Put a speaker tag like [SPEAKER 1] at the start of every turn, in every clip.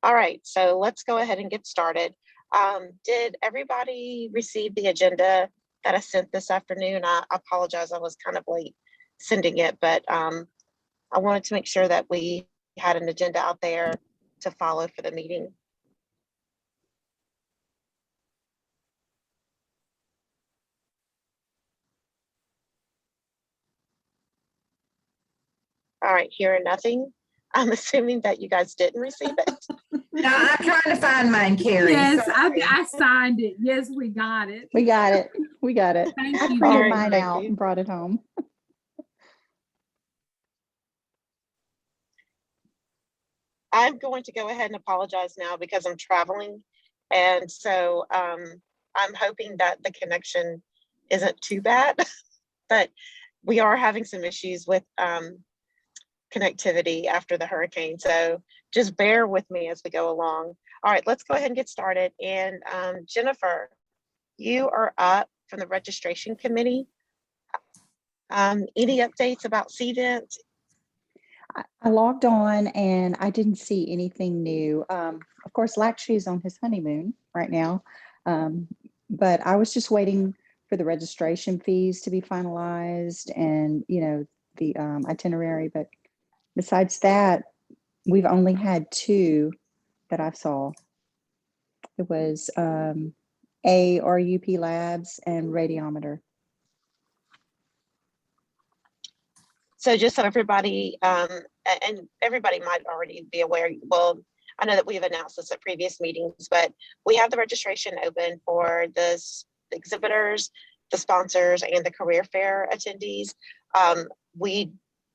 [SPEAKER 1] All right, so let's go ahead and get started. Did everybody receive the agenda that I sent this afternoon? I apologize, I was kind of late sending it, but I wanted to make sure that we had an agenda out there to follow for the meeting. All right, hearing nothing. I'm assuming that you guys didn't receive it.
[SPEAKER 2] No, I'm trying to find mine, Carrie.
[SPEAKER 3] Yes, I signed it. Yes, we got it.
[SPEAKER 4] We got it. We got it.
[SPEAKER 3] Thank
[SPEAKER 4] I
[SPEAKER 3] you.
[SPEAKER 4] printed
[SPEAKER 1] All right,
[SPEAKER 4] mine
[SPEAKER 1] thank
[SPEAKER 4] out
[SPEAKER 1] you.
[SPEAKER 4] and brought it home.
[SPEAKER 1] I'm going to go ahead and apologize now because I'm traveling. And so I'm hoping that the connection isn't too bad, but we are having some issues with connectivity after the hurricane. So just bear with me as we go along. All right, let's go ahead and get started. And Jennifer, you are up from the registration committee. Any updates about CVent?
[SPEAKER 4] I logged on and I didn't see anything new. Of course, Lakshmi is on his honeymoon right now, but I was just waiting for the registration fees to be finalized and, you know, the itinerary. But besides that, we've only had two that I saw. It was ARUP Labs and Radiometer.
[SPEAKER 1] So just so everybody, and everybody might already be aware, well, I know that we've announced this at previous meetings, but we have the registration open for the exhibitors, the sponsors, and the career fair attendees. We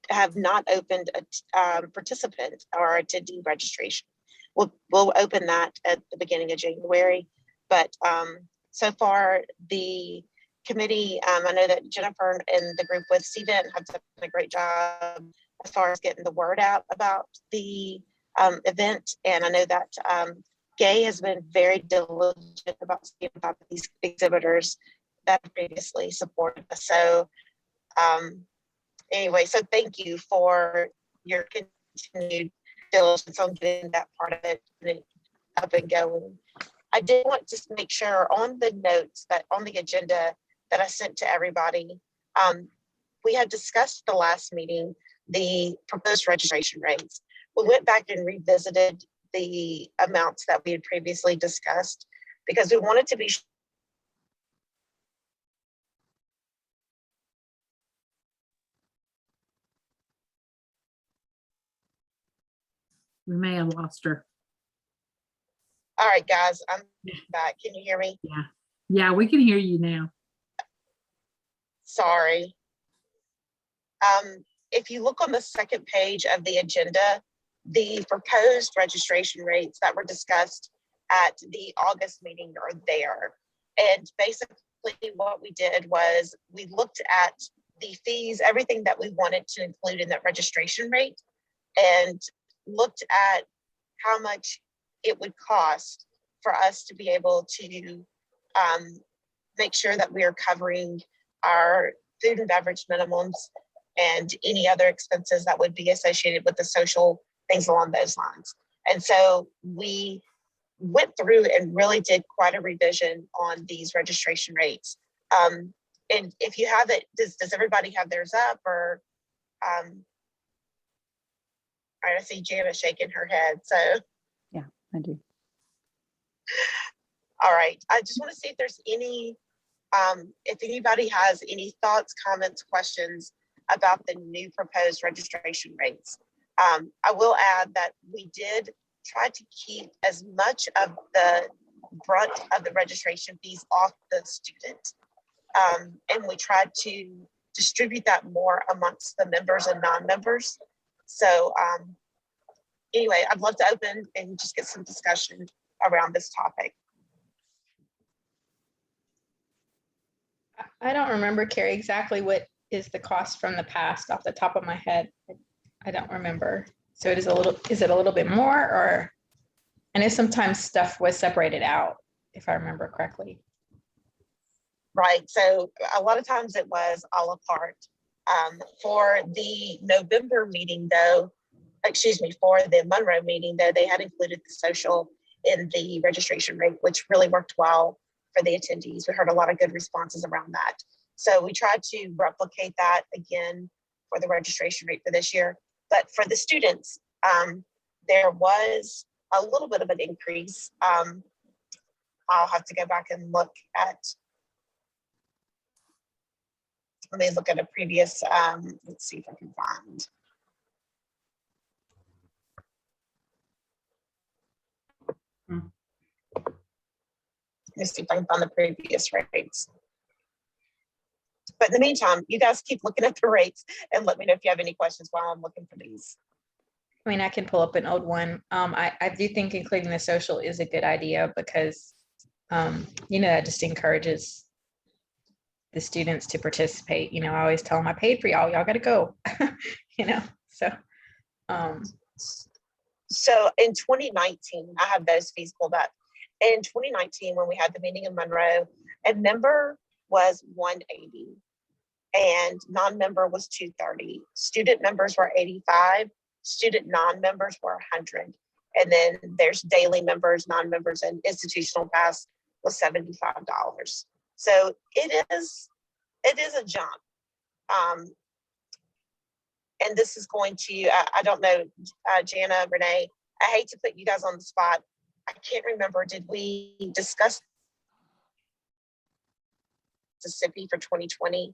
[SPEAKER 1] have not opened a participant or attendee registration. We'll open that at the beginning of January, but so far the committee, I know that Jennifer and the group with CVent have done a great job as far as getting the word out about the event. And I know that Gay has been very diligent about speaking about these exhibitors that previously supported us. So anyway, so thank you for your continued diligence on getting that part of it up and going. I did want to make sure on the notes that on the agenda that I sent to everybody, we had discussed the last meeting, the proposed registration rates. We went back and revisited the amounts that we had previously discussed because we wanted to be sure.
[SPEAKER 3] We may have lost her.
[SPEAKER 1] All right, guys, I'm back. Can you hear me?
[SPEAKER 3] Yeah, we can hear you now.
[SPEAKER 1] Sorry. If you look on the second page of the agenda, the proposed registration rates that were discussed at the August meeting are there. And basically what we did was we looked at the fees, everything that we wanted to include in that registration rate, and looked at how much it would cost for us to be able to make sure that we are covering our food and beverage minimums and any other expenses that would be associated with the social things along those lines. And so we went through and really did quite a revision on these registration rates. And if you have it, does everybody have theirs up or? All right, I see Jana shaking her head, so.
[SPEAKER 4] Yeah, I do.
[SPEAKER 1] All right, I just want to see if there's any, if anybody has any thoughts, comments, questions about the new proposed registration rates. I will add that we did try to keep as much of the brunt of the registration fees off the student. And we tried to distribute that more amongst the members and non-members. So anyway, I'd love to open and just get some discussion around this topic.
[SPEAKER 5] I don't remember, Carrie, exactly what is the cost from the past off the top of my head. I don't remember. So it is it a little bit more, or I know sometimes stuff was separated out, if I remember correctly.
[SPEAKER 1] Right, so a lot of times it was a la carte. For the November meeting though, for the Monroe meeting, though, they had included the social in the registration rate, which really worked well for the attendees. We heard a lot of good responses around that. So we tried to replicate that again for the registration rate for this year. But for the students, there was a little bit of an increase. I'll have to go back and look at, let me look at a previous, let's see if I can find. Let me see if I can find the previous rates. But in the meantime, you guys keep looking at the rates and let me know if you have any questions while I'm looking for these.
[SPEAKER 5] I mean, I can pull up an old one. I do think including the social is a good idea because, you know, that just encourages the students to participate. You know, I always tell them I paid for y'all got to go, you know, so.
[SPEAKER 1] So in 2019, I have those fees pulled up. In 2019, when we had the meeting in Monroe, a member was 180 and non-member was 230. Student members were 85, student non-members were 100. And then there's daily members, non-members, and institutional pass was $75. So it is a jump. And this is going to, I don't know, Jana, Renee, I hate to put you guys on the spot. I can't remember, did we discuss Mississippi for 2020?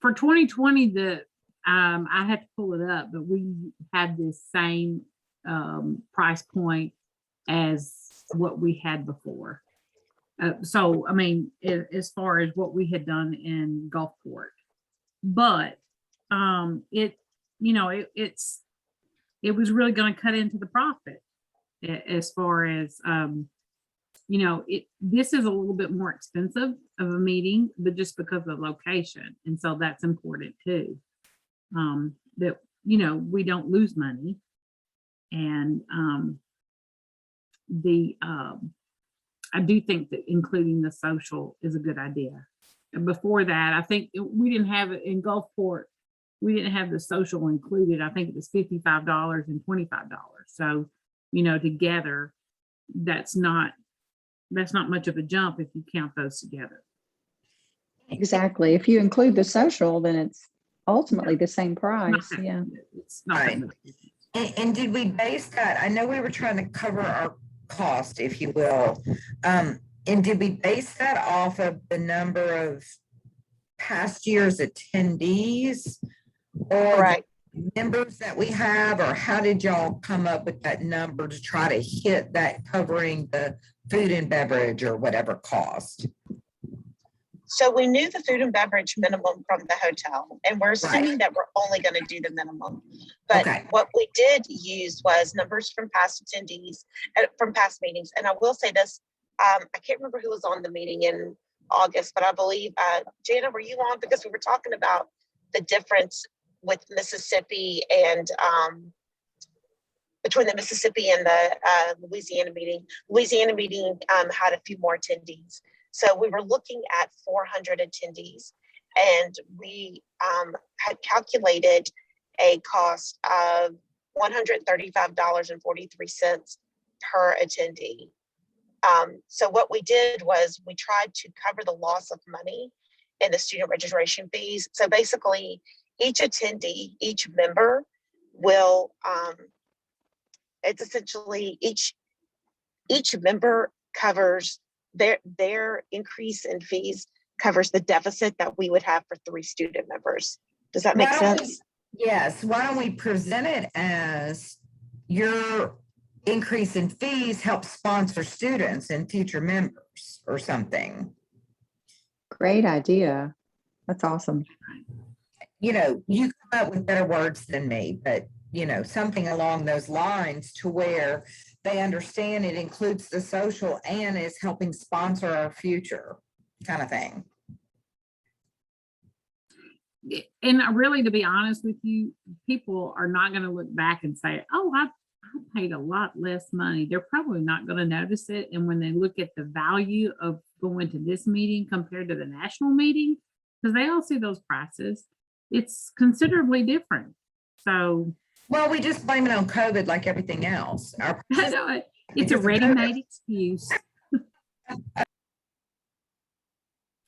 [SPEAKER 3] For 2020, I had to pull it up, but we had this same price point as what we had before. So, I mean, as far as what we had done in Gulfport, but it was really going to cut into the profit as far as, this is a little bit more expensive of a meeting, but just because of the location. And so that's important too, that, we don't lose money. And I do think that including the social is a good idea. And before that, I think we didn't have it in Gulfport. We didn't have the social included. I think it was $55 and $25. So, together, that's not much of a jump if you count those together.
[SPEAKER 4] Exactly. If you include the social, then it's ultimately the same price.
[SPEAKER 3] Not-
[SPEAKER 4] Yeah.
[SPEAKER 3] It's not
[SPEAKER 2] Right.
[SPEAKER 3] that much.
[SPEAKER 2] And did we base that? I know we were trying to cover our cost, if you will. And did we base that off of the number of past year's attendees or
[SPEAKER 1] Right.
[SPEAKER 2] the members that we have, or how did y'all come up with that number to try to hit that covering the food and beverage or whatever cost?
[SPEAKER 1] So we knew the food and beverage minimum from the hotel, and we're assuming that we're only going to do the minimum. But
[SPEAKER 2] Okay.
[SPEAKER 1] what we did use was numbers from past attendees, from past meetings. And I will say this, I can't remember who was on the meeting in August, but I believe, Jana, were you on? Because we were talking about the difference with Mississippi and between the Mississippi and the Louisiana meeting. Louisiana meeting had a few more attendees. So we were looking at 400 attendees, and we had calculated a cost of $135.43 per attendee. So what we did was we tried to cover the loss of money in the student registration fees. So basically, each attendee, each member will, it's essentially each member covers their increase in fees covers the deficit that we would have for 3 student members. Does that make sense?
[SPEAKER 2] Yes. Why don't we present it as your increase in fees helps sponsor students and future members or something?
[SPEAKER 4] Great idea. That's awesome.
[SPEAKER 2] You come up with better words than me, but something along those lines to where they understand it includes the social and is helping sponsor our future kind of thing.
[SPEAKER 3] And really, to be honest with you, people are not going to look back and say, oh, I paid a lot less money. They're probably not going to notice it. And when they look at the value of going to this meeting compared to the national meeting, because they all see those prices, it's considerably different. So
[SPEAKER 2] Well, we just blame it on COVID like everything else.
[SPEAKER 3] I know it's a
[SPEAKER 2] Because of COVID.
[SPEAKER 3] ready-made excuse.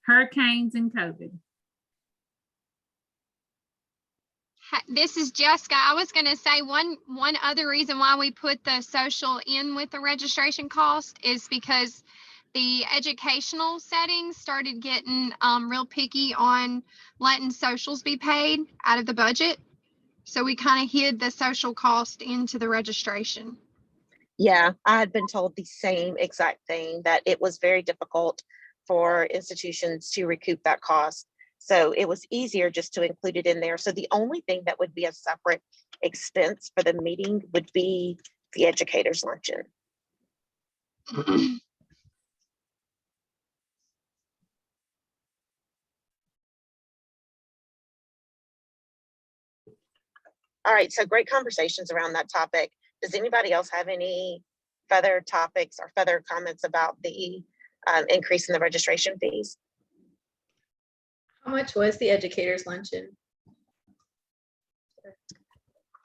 [SPEAKER 3] Hurricanes and COVID.
[SPEAKER 6] This is Jessica. I was going to say one other reason why we put the social in with the registration cost is because the educational settings started getting real picky on letting socials be paid out of the budget. So we kind of hid the social cost into the registration.
[SPEAKER 1] Yeah, I had been told the same exact thing, that it was very difficult for institutions to recoup that cost. So it was easier just to include it in there. So the only thing that would be a separate expense for the meeting would be the educators luncheon. All right, so great conversations around that topic. Does anybody else have any further topics or further comments about the increase in the registration fees?
[SPEAKER 5] How much was the educators luncheon?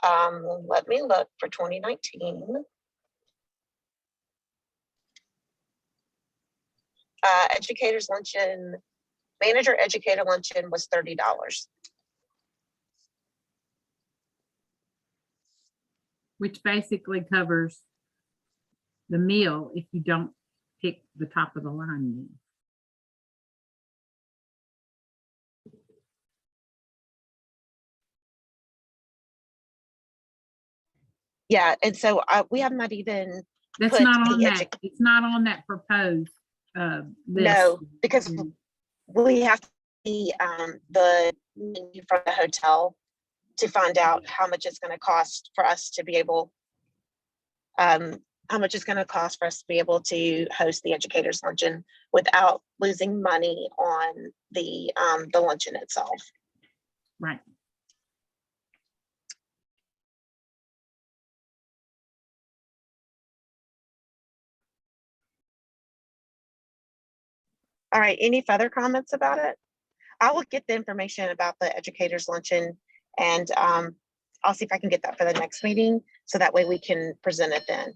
[SPEAKER 1] Let me look for 2019. Educators luncheon, manager educator luncheon was $30.
[SPEAKER 3] Which basically covers the meal if you don't pick the top of the line meal.
[SPEAKER 1] Yeah, and so we have not even
[SPEAKER 3] That's
[SPEAKER 1] put
[SPEAKER 3] not on
[SPEAKER 1] the
[SPEAKER 3] that. It's not on that proposed list.
[SPEAKER 1] no, because
[SPEAKER 3] Yeah.
[SPEAKER 1] we have to see the menu from the hotel to find out how much it's going to cost for us to be able how much it's going to cost for us to be able to host the educators luncheon without losing money on the luncheon itself.
[SPEAKER 3] Right.
[SPEAKER 1] All right, any further comments about it? I will get the information about the educators luncheon, and I'll see if I can get that for the next meeting, so that way we can present it then.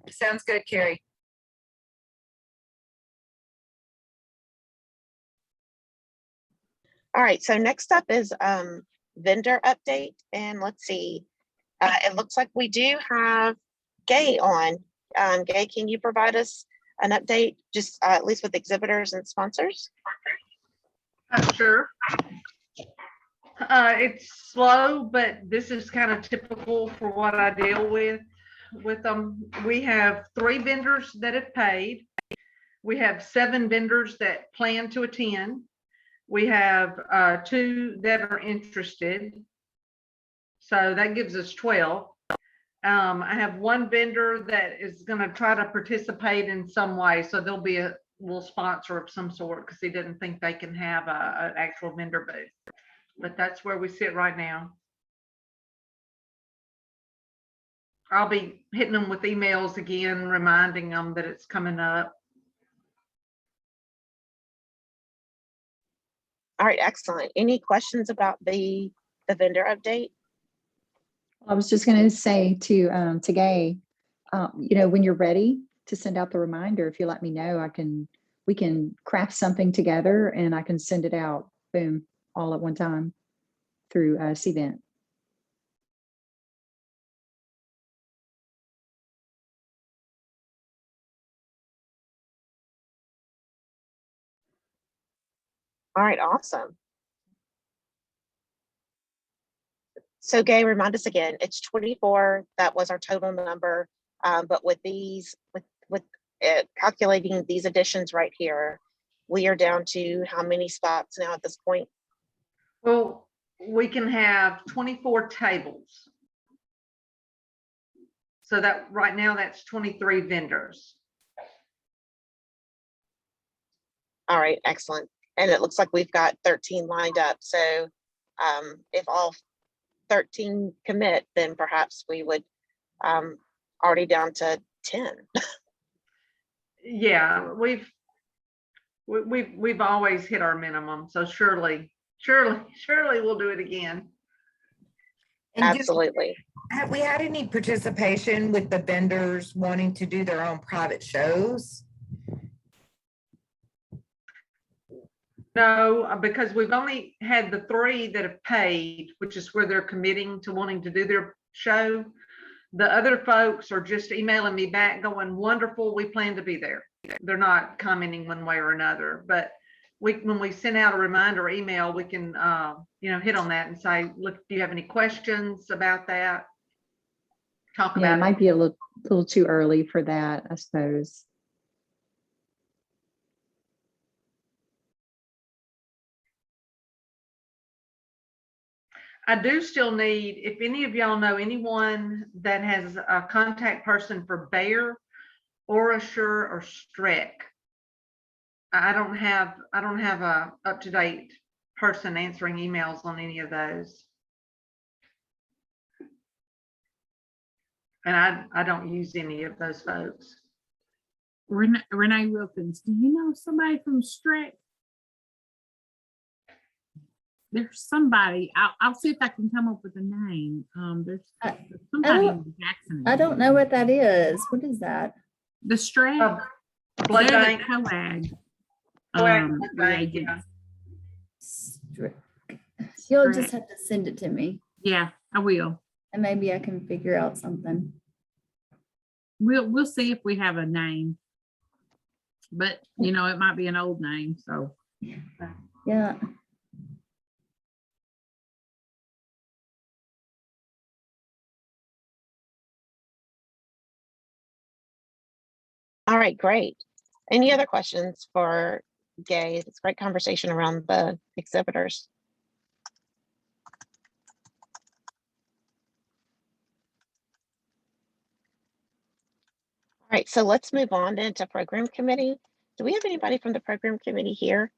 [SPEAKER 2] Sounds good, Carrie.
[SPEAKER 1] All right, so next up is vendor update, and let's see. It looks like we do have Gay on. Gay, can you provide us an update, just at least with exhibitors and sponsors?
[SPEAKER 7] Sure. It's slow, but this is kind of typical for what I deal with them. We have 3 vendors that have paid. We have 7 vendors that plan to attend. We have 2 that are interested. So that gives us 12. I have 1 vendor that is going to try to participate in some way. So there'll be a little sponsor of some sort because he didn't think they can have an actual vendor booth. But that's where we sit right now. I'll be hitting them with emails again, reminding them that it's coming up.
[SPEAKER 1] All right, excellent. Any questions about the vendor update?
[SPEAKER 4] I was just going to say to Gay, when you're ready to send out the reminder, if you let me know, we can craft something together and I can send it out, boom, all at one time through CVent.
[SPEAKER 1] All right, awesome. So Gay, remind us again, it's 24. That was our total number. But with these, with calculating these additions right here, we are down to how many spots now at this point?
[SPEAKER 7] Well, we can have 24 tables. So that right now that's 23 vendors.
[SPEAKER 1] All right, excellent. And it looks like we've got 13 lined up. So if all 13 commit, then perhaps we would already down to 10.
[SPEAKER 7] Yeah, We've always hit our minimum, so surely we'll do it again.
[SPEAKER 2] And do-
[SPEAKER 1] Absolutely.
[SPEAKER 2] Have we had any participation with the vendors wanting to do their own private shows?
[SPEAKER 7] No, because we've only had the 3 that have paid, which is where they're committing to wanting to do their show. The other folks are just emailing me back going, wonderful, we plan to be there. They're not commenting one way or another, but when we send out a reminder email, we can, hit on that and say, look, do you have any questions about that? Talk
[SPEAKER 4] Yeah, it
[SPEAKER 7] about it.
[SPEAKER 4] might be a little too early for that, I suppose.
[SPEAKER 7] I do still need, if any of y'all know anyone that has a contact person for Bayer or Assure or Streck. I don't have a up-to-date person answering emails on any of those. And I don't use any of those folks.
[SPEAKER 3] Renee Wilkins, do you know somebody from Streck? There's somebody, I'll see if I can come up with a name. There's somebody in Jackson.
[SPEAKER 8] I don't know what that is. What is that?
[SPEAKER 3] The Streck,
[SPEAKER 7] Blood
[SPEAKER 3] they're
[SPEAKER 7] bank.
[SPEAKER 3] the COAG.
[SPEAKER 7] Blood bank,
[SPEAKER 3] reagents.
[SPEAKER 8] You'll
[SPEAKER 3] Streck.
[SPEAKER 8] just have to send it to me
[SPEAKER 3] Yeah, I will.
[SPEAKER 8] and maybe I can figure out something.
[SPEAKER 3] We'll see if we have a name. But it might be an old name, so.
[SPEAKER 8] Yeah.
[SPEAKER 1] All right, great. Any other questions for Gay? It's a great conversation around the exhibitors. All right, so let's move on then to program committee. Do we have anybody from the program committee here?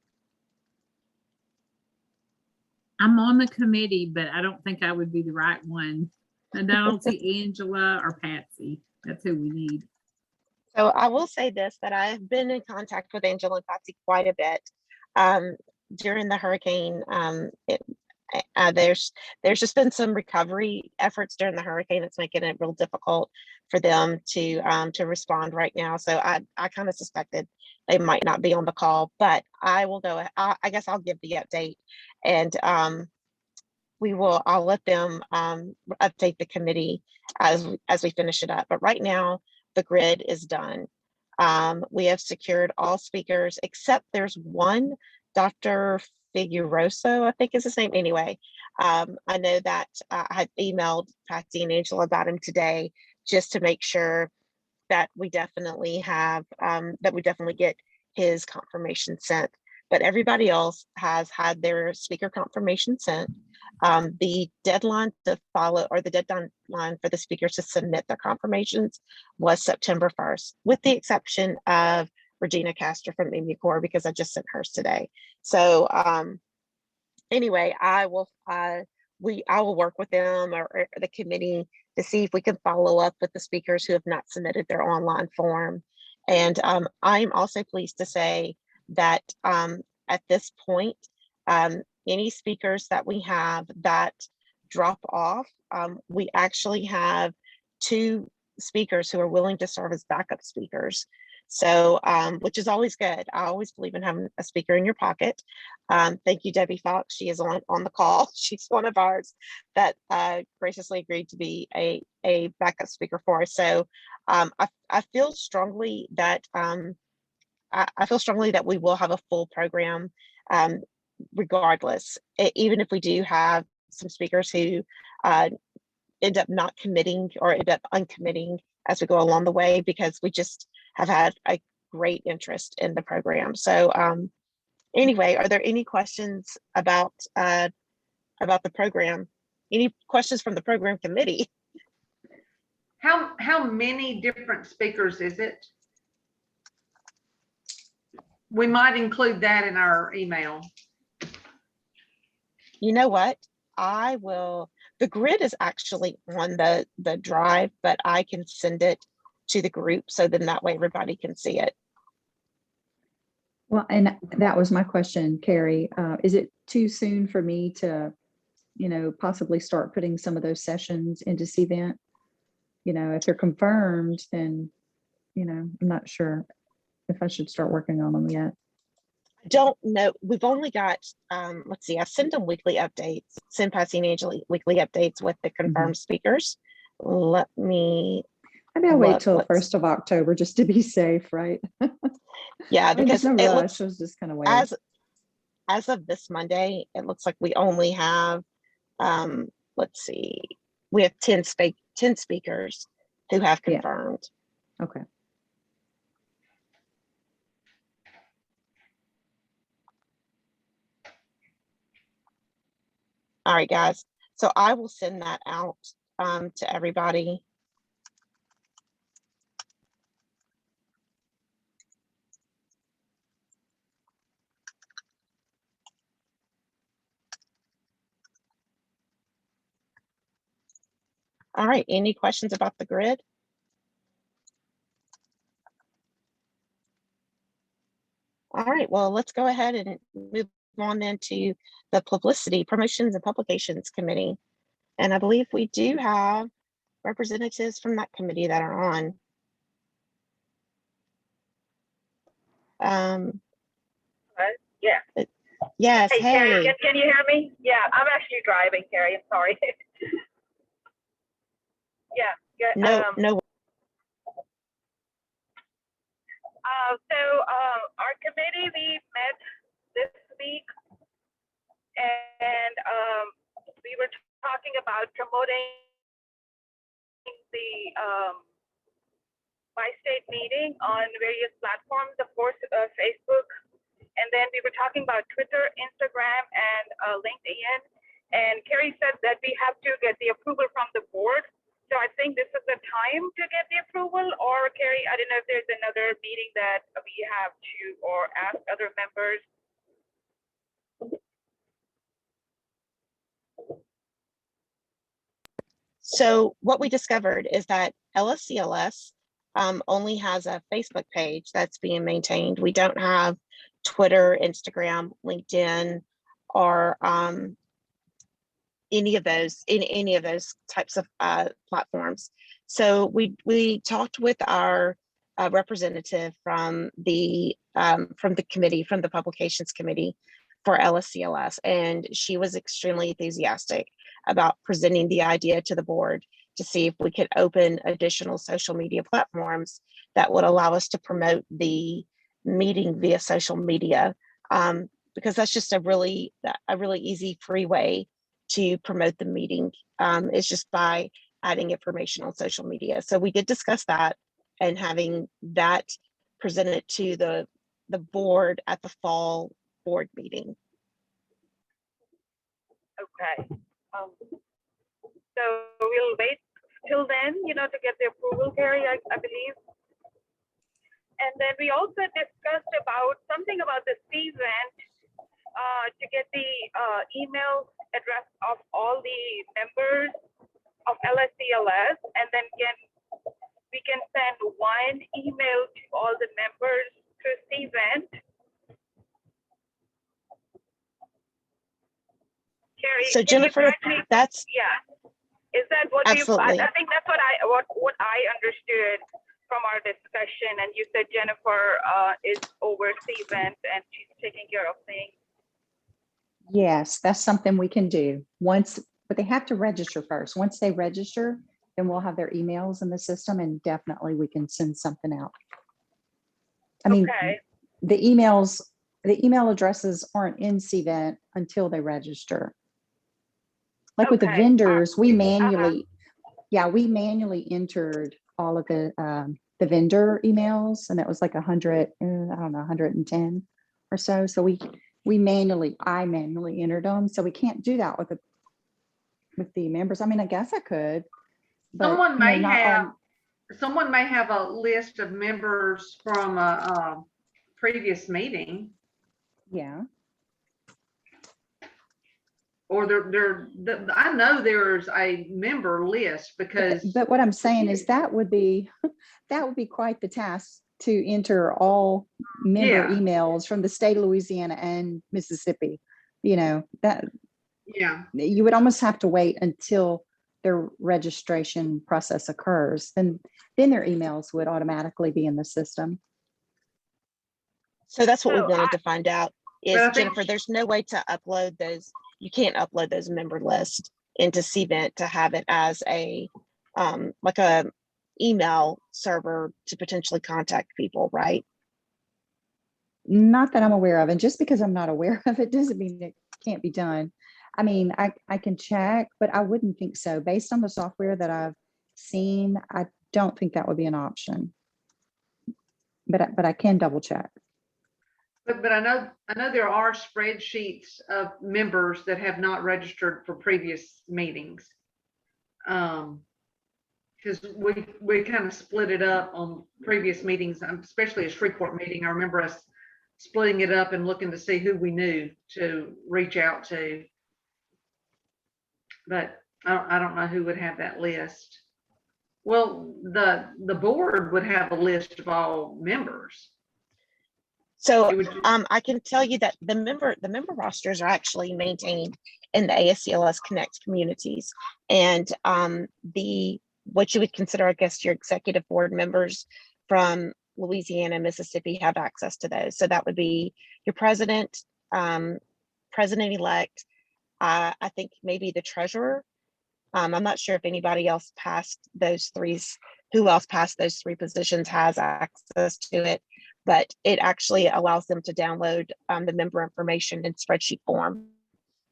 [SPEAKER 3] I'm on the committee, but I don't think I would be the right one. And I don't see Angela or Patsy. That's who we need.
[SPEAKER 1] So I will say this, that I have been in contact with Angela and Patsy quite a bit during the hurricane. There's just been some recovery efforts during the hurricane that's making it real difficult for them to respond right now. So I kind of suspected they might not be on the call, but I will go. I guess I'll give the update, and I'll let them update the committee as we finish it up. But right now, the grid is done. We have secured all speakers except there's one, Dr. Figueroso, I think is his name. Anyway, I know that I had emailed Patsy and Angela about him today just to make sure that we definitely get his confirmation sent. But everybody else has had their speaker confirmation sent. The deadline to follow, or the deadline for the speakers to submit their confirmations, was September 1st, with the exception of Regina Castor from EmuCore, because I just sent hers today. So anyway, I will work with them or the committee to see if we can follow up with the speakers who have not submitted their online form. And I'm also pleased to say that at this point, any speakers that we have that drop off, we actually have 2 speakers who are willing to serve as backup speakers. So, which is always good. I always believe in having a speaker in your pocket. Thank you, Debbie Fox. She is on the call. She's one of ours that graciously agreed to be a backup speaker for us. So I feel strongly that we will have a full program regardless, even if we do have some speakers who end up not committing or end up uncommitting as we go along the way, because we just have had a great interest in the program. So anyway, are there any questions about the program? Any questions from the program committee?
[SPEAKER 7] How many different speakers is it? We might include that in our email.
[SPEAKER 1] You know what? The grid is actually on the drive, but I can send it to the group, so then that way everybody can see it.
[SPEAKER 4] Well, and that was my question, Carrie. Is it too soon for me to, possibly start putting some of those sessions into CVent? If they're confirmed, then, I'm not sure if I should start working on them yet.
[SPEAKER 1] Don't know. We've only got, let's see, I send them weekly updates, send Patsy and Angela weekly updates with the confirmed speakers. Let me,
[SPEAKER 4] Maybe I'll wait
[SPEAKER 1] look,
[SPEAKER 4] till
[SPEAKER 1] let's-
[SPEAKER 4] 1st of October just to be safe, right?
[SPEAKER 1] yeah,
[SPEAKER 4] I mean,
[SPEAKER 1] because
[SPEAKER 4] there's no
[SPEAKER 1] it
[SPEAKER 4] rush.
[SPEAKER 1] looks
[SPEAKER 4] I was just kind of waiting.
[SPEAKER 1] as of this Monday, it looks like we only have, let's see, we have 10 speakers who have
[SPEAKER 4] Yeah.
[SPEAKER 1] confirmed.
[SPEAKER 4] Okay.
[SPEAKER 1] All right, guys. So I will send that out to everybody. All right, any questions about the grid? All right, well, let's go ahead and move on then to the Publicity, Promotions and Publications Committee. And I believe we do have representatives from that committee that are on.
[SPEAKER 9] Yeah.
[SPEAKER 1] Yes,
[SPEAKER 9] Hey, Carrie,
[SPEAKER 1] hey.
[SPEAKER 9] can you hear me? Yeah, I'm actually driving, Carrie. I'm sorry. Yeah. Good.
[SPEAKER 1] No.
[SPEAKER 9] Our committee, we met this week, and we were talking about promoting the Bistate meeting on various platforms, of course, Facebook. And then we were talking about Twitter, Instagram, and LinkedIn. And Carrie said that we have to get the approval from the board. So I think this is the time to get the approval. Or Carrie, I don't know if there's another meeting that we have to or ask other members.
[SPEAKER 1] So what we discovered is that LSCLS only has a Facebook page that's being maintained. We don't have Twitter, Instagram, LinkedIn, or any of those types of platforms. So we talked with our representative from the committee, from the publications committee for LSCLS, and she was extremely enthusiastic about presenting the idea to the board to see if we could open additional social media platforms that would allow us to promote the meeting via social media, because that's just a really easy, free way to promote the meeting. Is just by adding information on social media. So we did discuss that and having that presented to the board at the fall board meeting.
[SPEAKER 9] Okay. So we'll wait till then, to get the approval, Carrie, I believe. And then we also discussed about something about the event, to get the email address of all the members of LSCLS, and then we can send one email to all the members through event. Carrie,
[SPEAKER 1] So Jennifer, that's
[SPEAKER 9] is that what
[SPEAKER 1] absolutely.
[SPEAKER 9] I think that's what I understood from our discussion, and you said Jennifer is over event and she's taking care of things.
[SPEAKER 4] Yes, that's something we can do but they have to register first. Once they register, then we'll have their emails in the system, and definitely we can send something out. I mean,
[SPEAKER 9] Okay.
[SPEAKER 4] the email addresses aren't in CVent until they register. Like with the
[SPEAKER 9] Okay.
[SPEAKER 4] vendors, we manually entered all of the vendor emails, and that was like 100, I don't know, 110 or so. So I manually entered them. So we can't do that with the members. I mean, I guess I could, but
[SPEAKER 7] Someone may
[SPEAKER 4] not
[SPEAKER 7] have,
[SPEAKER 4] all.
[SPEAKER 7] someone may have a list of members from a previous meeting,
[SPEAKER 4] Yeah.
[SPEAKER 7] or I know there's a member list because
[SPEAKER 4] But what I'm saying is that would be quite the task to enter all member
[SPEAKER 7] Yeah.
[SPEAKER 4] emails from the state of Louisiana and Mississippi. You know, that
[SPEAKER 7] Yeah.
[SPEAKER 4] you would almost have to wait until their registration process occurs. And then their emails would automatically be in the system.
[SPEAKER 1] So that's what we
[SPEAKER 9] So
[SPEAKER 1] wanted to find out is,
[SPEAKER 7] But I think-
[SPEAKER 1] Jennifer, there's no way to upload those. You can't upload those member lists into Cvent to have it as a, like a email server to potentially contact people, right?
[SPEAKER 4] Not that I'm aware of. And just because I'm not aware of it doesn't mean it can't be done. I mean, I can check, but I wouldn't think so. Based on the software that I've seen, I don't think that would be an option. But I can double check.
[SPEAKER 7] But I know there are spreadsheets of members that have not registered for previous meetings. Because we kind of split it up on previous meetings, especially a Shreveport meeting. I remember us splitting it up and looking to see who we knew to reach out to. But I don't know who would have that list. Well, the board would have a list of all members.
[SPEAKER 1] So
[SPEAKER 7] It would-
[SPEAKER 1] I can tell you that the member rosters are actually maintained in the ASCLS Connect communities. And what you would consider, I guess, your executive board members from Louisiana, Mississippi have access to those. So that would be your president, president-elect, I think maybe the treasurer. I'm not sure if anybody else past those three, who else past those three positions has access to it, but it actually allows them to download the member information in spreadsheet form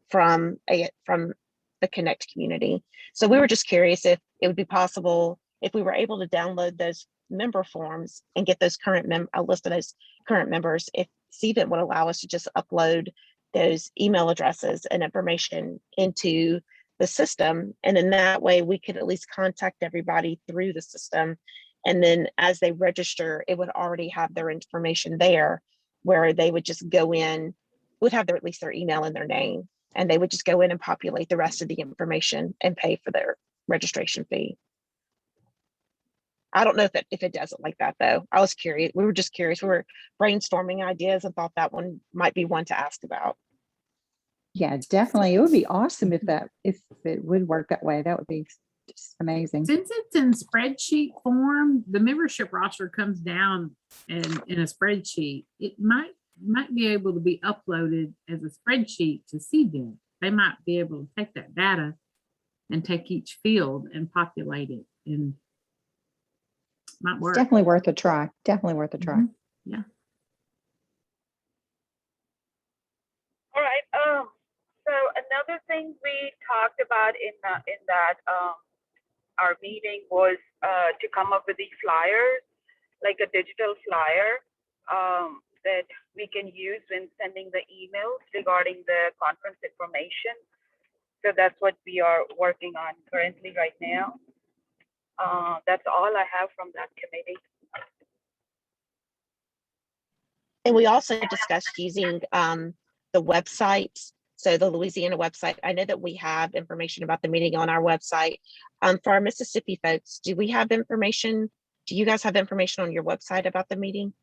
[SPEAKER 1] from the Connect community. So we were just curious if it would be possible if we were able to download those member forms and get those a list of those current members, if Cvent would allow us to just upload those email addresses and information into the system. And then that way we could at least contact everybody through the system. And then as they register, it would already have their information there where they would just go in, would have at least their email and their name, and they would just go in and populate the rest of the information and pay for their registration fee. I don't know if it does it like that though. I was curious. We were just curious. We were brainstorming ideas and thought that one might be one to ask about.
[SPEAKER 4] Yeah, definitely. It would be awesome if it would work that way. That would be just amazing.
[SPEAKER 3] Since it's in spreadsheet form, the membership roster comes down and in a spreadsheet. It might be able to be uploaded as a spreadsheet to Cvent. They might be able to take that data and take each field and populate it, and might
[SPEAKER 4] It's
[SPEAKER 3] work.
[SPEAKER 4] definitely worth a try. Definitely worth a try.
[SPEAKER 3] Mhm. Yeah.
[SPEAKER 9] All right. So another thing we talked about in that our meeting was to come up with these flyers, like a digital flyer that we can use when sending the emails regarding the conference information. So that's what we are working on currently right now. That's all I have from that committee.
[SPEAKER 1] And we also discussed using the website. So the Louisiana website, I know that we have information about the meeting on our website. For our Mississippi folks, do we have information? Do you guys have information on your website about the meeting?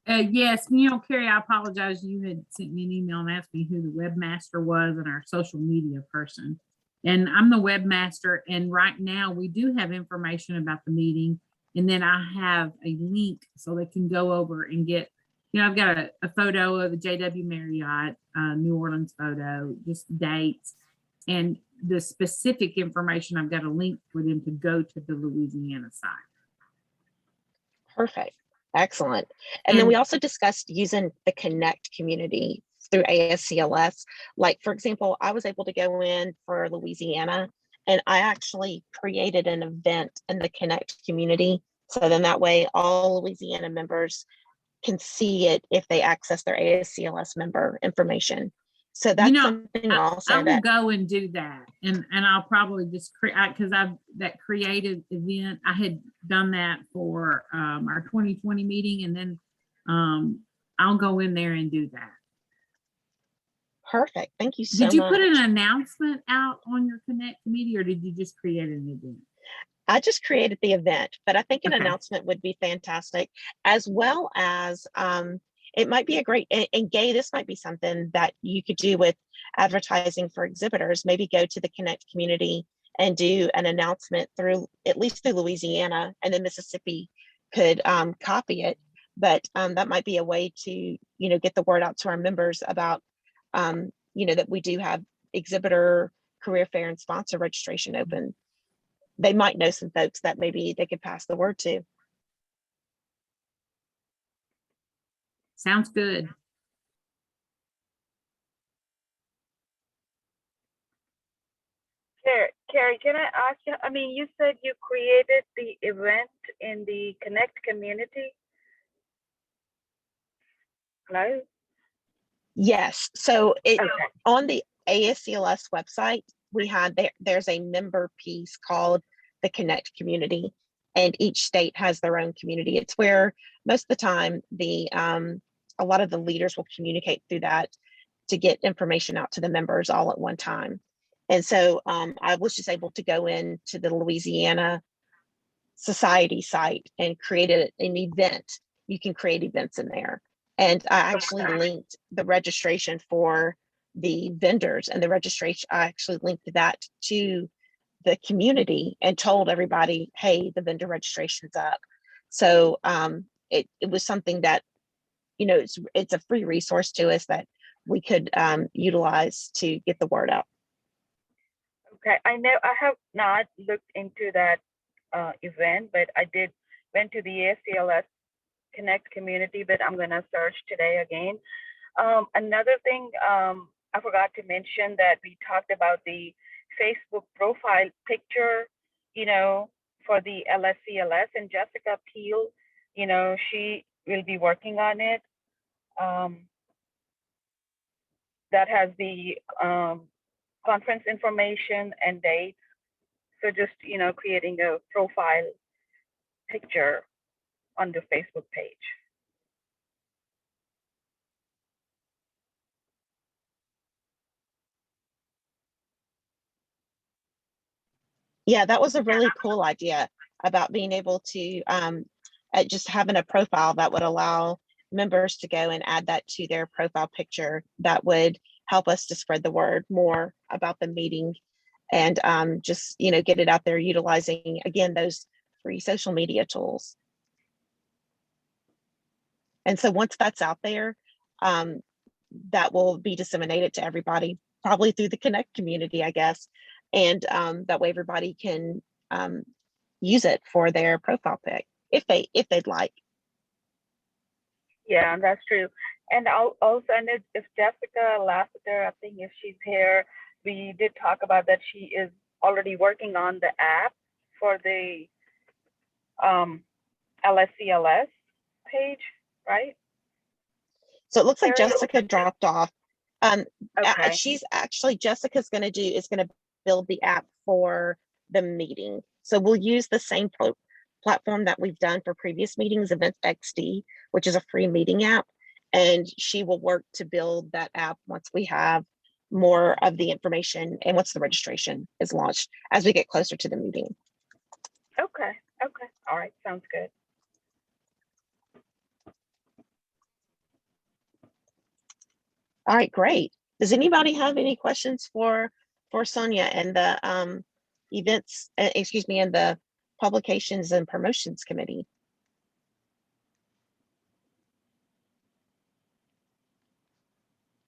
[SPEAKER 3] Yes, Carrie, I apologize. You had sent me an email and asked me who the webmaster was and our social media person. And I'm the webmaster. And right now we do have information about the meeting. And then I have a link so they can go over and get, I've got a photo of the JW Marriott, New Orleans photo, just dates, and the specific information. I've got a link for them to go to the Louisiana site.
[SPEAKER 1] Perfect. Excellent. And then we also discussed using the Connect community through ASCLS. Like, for example, I was able to go in for Louisiana and I actually created an event in the Connect community. So then that way all Louisiana members can see it if they access their ASCLS member information. So that's something also
[SPEAKER 3] I will go and do that, and I'll probably just create, because that creative event, I had done that for our 2020 meeting, and then I'll go in there and do that.
[SPEAKER 1] Perfect. Thank you so much.
[SPEAKER 3] Did you put an announcement out on your Connect committee, or did you just create an event?
[SPEAKER 1] I just created the event, but I think an
[SPEAKER 3] Okay.
[SPEAKER 1] announcement would be fantastic, as well as it might be a great, and Gay, this might be something that you could do with advertising for exhibitors. Maybe go to the Connect community and do an announcement through, at least through Louisiana, and then Mississippi could copy it. But that might be a way to, get the word out to our members about, that we do have exhibitor, career fair, and sponsor registration open. They might know some folks that maybe they could pass the word to.
[SPEAKER 3] Sounds good.
[SPEAKER 9] Carrie, can I ask you? I mean, you said you created the event in the Connect community. Hello?
[SPEAKER 1] Yes. So
[SPEAKER 9] Okay.
[SPEAKER 1] on the ASCLS website, we had there's a member piece called the Connect community, and each state has their own community. It's where most of the time a lot of the leaders will communicate through that to get information out to the members all at one time. And so I was just able to go into the Louisiana Society site and created an event. You can create events in there. And I actually linked the registration for the vendors and the registration. I actually linked that to the community and told everybody, hey, the vendor registration's up. So it was something that, it's a free resource to us that we could utilize to get the word out.
[SPEAKER 9] Okay, I know I have not looked into that event, but I went to the ACLS Connect community, but I'm gonna search today again. Another thing I forgot to mention that we talked about the Facebook profile picture, for the LSCLS, and Jessica Peel, she will be working on it. That has the conference information and dates. So just, creating a profile picture on the Facebook page.
[SPEAKER 1] Yeah, that was a really cool idea about being able to just having a profile that would allow members to go and add that to their profile picture. That would help us to spread the word more about the meeting and just, get it out there utilizing, again, those free social media tools. And so once that's out there, that will be disseminated to everybody, probably through the Connect community, I guess. And that way everybody can use it for their profile pic if they'd like.
[SPEAKER 9] Yeah, that's true. And I'll also, and if Jessica Lassiter, I think if she's here, we did talk about that she is already working on the app for the LSCLS page, right?
[SPEAKER 1] So it looks like
[SPEAKER 9] Carrie?
[SPEAKER 1] Jessica dropped off.
[SPEAKER 9] Okay.
[SPEAKER 1] Jessica's going to build the app for the meeting. So we'll use the same platform that we've done for previous meetings, Event XD, which is a free meeting app. And she will work to build that app once we have more of the information and once the registration is launched as we get closer to the meeting.
[SPEAKER 9] Okay. Okay. All right. Sounds good.
[SPEAKER 1] All right, great. Does anybody have any questions for Sonia and the events, excuse me, and the publications and promotions committee?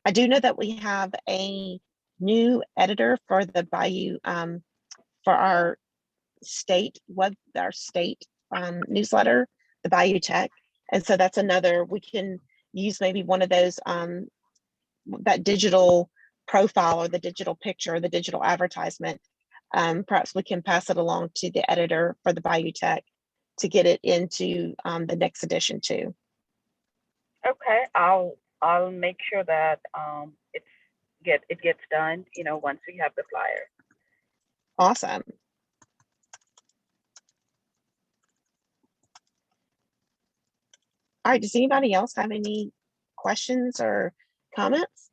[SPEAKER 1] I do know that we have a new editor for the Bayou, for our state newsletter, the Bayou Tech. And so that's another, we can use maybe one of those, that digital profile or the digital picture or the digital advertisement. Perhaps we can pass it along to the editor for the Bayou Tech to get it into the next edition too.
[SPEAKER 9] Okay, I'll make sure that it gets done, once we have the flyer.
[SPEAKER 1] Awesome. All right, does anybody else have any questions or comments?